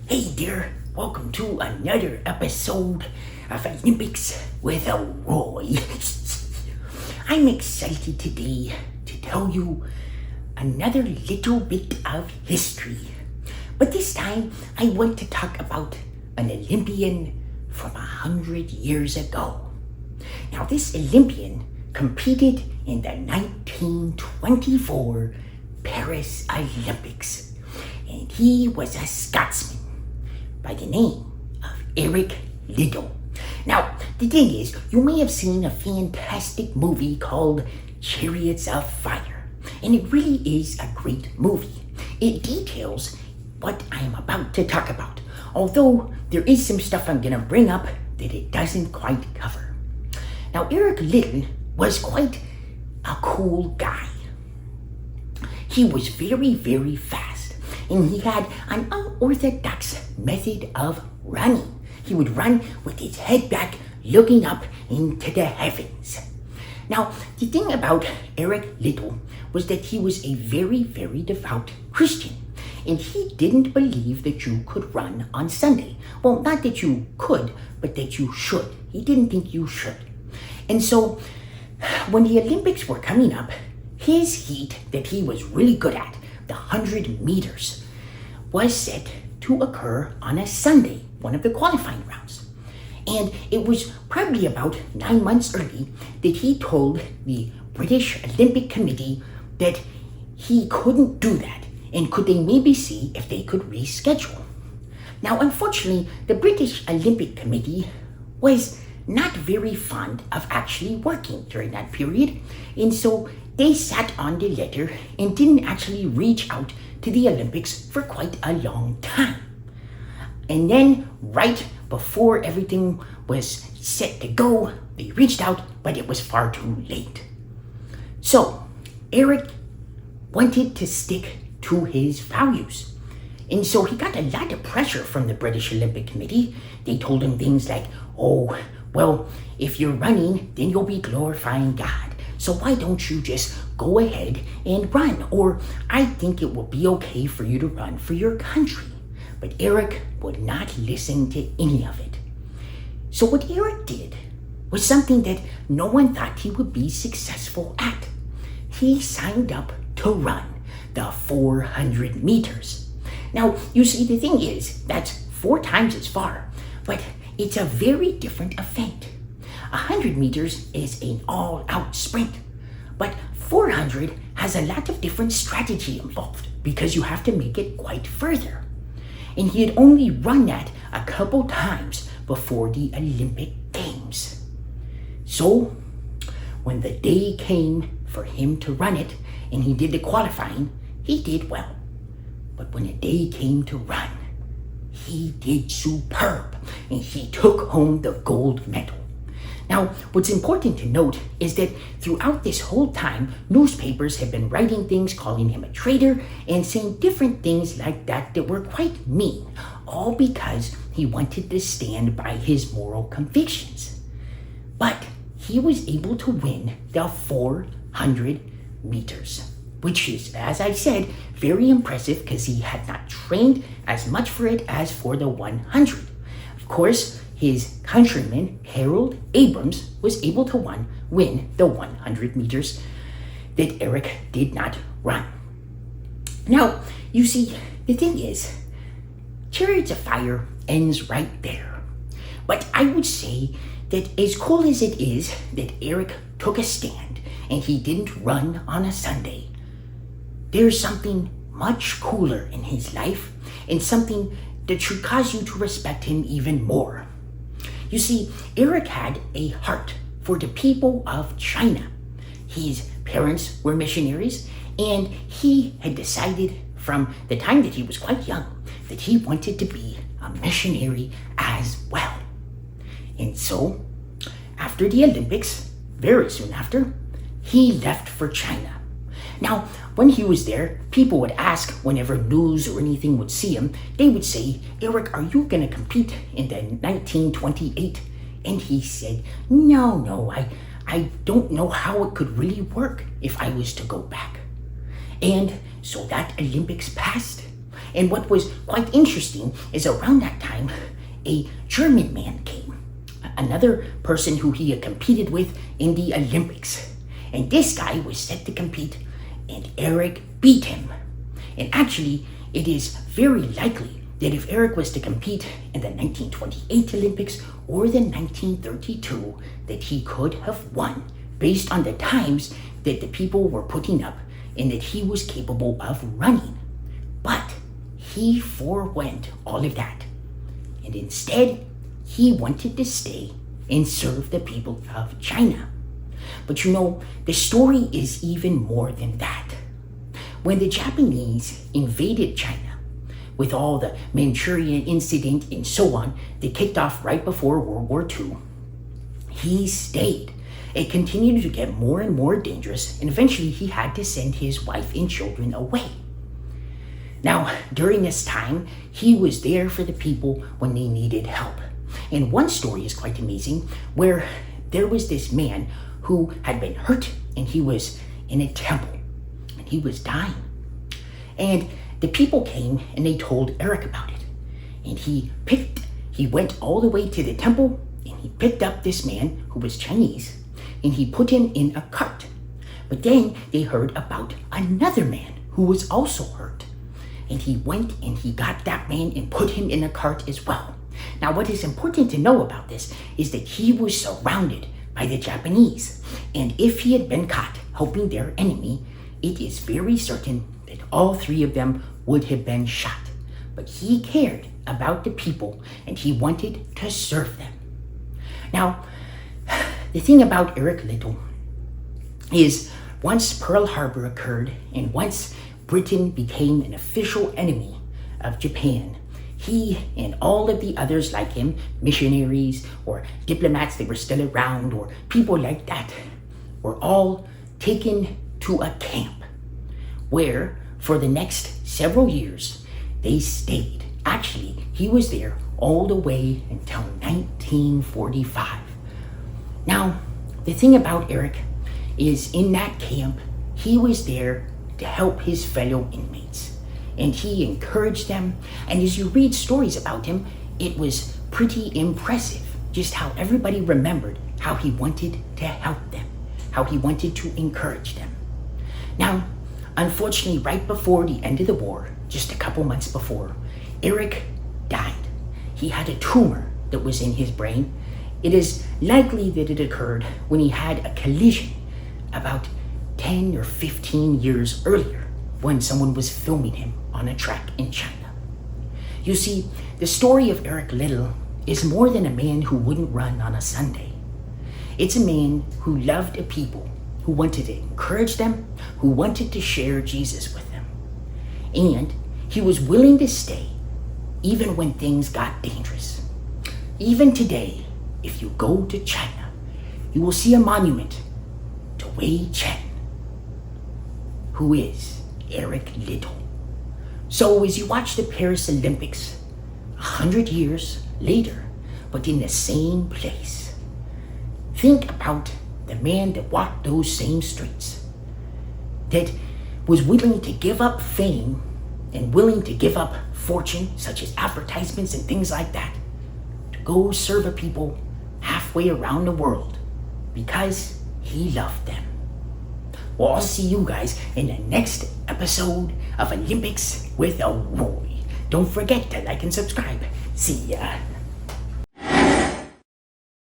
Hey there, welcome to another episode of Olympics with Elroy. I'm excited today to tell you another little bit of history. But this time, I want to talk about an Olympian from 100 years ago. Now, this Olympian competed in the 1924 Paris Olympics, and he was a Scotsman by the name of Eric Liddell. Now, the thing is, you may have seen a fantastic movie called Chariots of Fire, and it really is a great movie. It details what I am about to talk about, although there is some stuff I'm gonna bring up that it doesn't quite cover. Now, Eric Liddell was quite a cool guy. He was very, very fast, and he had an unorthodox method of running. He would run with his head back, looking up into the heavens. Now, the thing about Eric Liddell was that he was a very, very devout Christian, and he didn't believe that you could run on Sunday. Well, not that you could, but that you should. He didn't think you should. And so, when the Olympics were coming up, his heat that he was really good at, the 100 meters, was set to occur on a Sunday, one of the qualifying rounds. And it was probably about 9 months early that he told the British Olympic Committee that he couldn't do that, and could they maybe see if they could reschedule. Now, unfortunately, the British Olympic Committee was not very fond of actually working during that period, and so they sat on the letter and didn't actually reach out to the Olympics for quite a long time. And then, right before everything was set to go, they reached out, but it was far too late. So, Eric wanted to stick to his values. And so he got a lot of pressure from the British Olympic Committee. They told him things like, oh, well, if you're running, then you'll be glorifying God. So why don't you just go ahead and run? Or I think it will be okay for you to run for your country. But Eric would not listen to any of it. So what Eric did was something that no one thought he would be successful at. He signed up to run the 400 meters. Now, you see, the thing is, that's 4 times as far, but it's a very different event. 100 meters is an all-out sprint, but 400 has a lot of different strategy involved because you have to make it quite further. And he had only run that a couple times before the Olympic Games. So, when the day came for him to run it, and he did the qualifying, he did well. But when the day came to run, he did superb, and he took home the gold medal. Now, what's important to note is that throughout this whole time, newspapers have been writing things calling him a traitor and saying different things like that that were quite mean, all because he wanted to stand by his moral convictions. But he was able to win the 400 meters, which is, as I said, very impressive because he had not trained as much for it as for the 100. Of course, his countryman, Harold Abrams, was able to win the 100 meters that Eric did not run. Now, you see, the thing is, Chariots of Fire ends right there. But I would say that as cool as it is that Eric took a stand and he didn't run on a Sunday, there's something much cooler in his life and something that should cause you to respect him even more. You see, Eric had a heart for the people of China. His parents were missionaries, and he had decided from the time that he was quite young that he wanted to be a missionary as well. And so, after the Olympics, very soon after, he left for China. Now, when he was there, people would ask whenever news or anything would see him, they would say, Eric, are you going to compete in the 1928? And he said, no, I don't know how it could really work if I was to go back. And so that Olympics passed, And what was quite interesting is around that time, a German man came, another person who he had competed with in the Olympics. And this guy was set to compete, and Eric beat him. And actually, it is very likely that if Eric was to compete in the 1928 Olympics or the 1932, that he could have won based on the times that the people were putting up and that he was capable of running. But he forewent all of that. And instead, he wanted to stay and serve the people of China. But you know, the story is even more than that. When the Japanese invaded China, with all the Manchurian incident and so on that kicked off right before World War II, he stayed. It continued to get more and more dangerous, and eventually he had to send his wife and children away. Now, during this time, he was there for the people when they needed help. And one story is quite amazing, where there was this man who had been hurt, and he was in a temple, and he was dying. And the people came and they told Eric about it. And he went all the way to the temple, and he picked up this man who was Chinese, and he put him in a cart. But then they heard about another man who was also hurt. And he went and he got that man and put him in a cart as well. Now, what is important to know about this is that he was surrounded by the Japanese. And if he had been caught helping their enemy, it is very certain that all three of them would have been shot. But he cared about the people and he wanted to serve them. Now, the thing about Eric Liddell is once Pearl Harbor occurred and once Britain became an official enemy of Japan, he and all of the others like him, missionaries or diplomats that were still around or people like that, were all taken to a camp where for the next several years they stayed. Actually, he was there all the way until 1945. Now, the thing about Eric is in that camp, he was there to help his fellow inmates. And he encouraged them. And as you read stories about him, it was pretty impressive just how everybody remembered how he wanted to help them, how he wanted to encourage them. Now, unfortunately, right before the end of the war, just a couple months before, Eric died. He had a tumor that was in his brain. It is likely that it occurred when he had a collision about 10 or 15 years earlier when someone was filming him on a track in China. You see, the story of Eric Liddell is more than a man who wouldn't run on a Sunday. It's a man who loved the people, who wanted to encourage them, who wanted to share Jesus with them. And he was willing to stay even when things got dangerous. Even today, if you go to China, you will see a monument to Wei Chen, who is Eric Liddell. So as you watch the Paris Olympics, 100 years later, but in the same place, think about the man that walked those same streets, that was willing to give up fame and willing to give up fortune, such as advertisements and things like that, to go serve a people halfway around the world because he loved them. Well, I'll see you guys in the next episode of Olympics with Elroy. Don't forget to like and subscribe. See ya.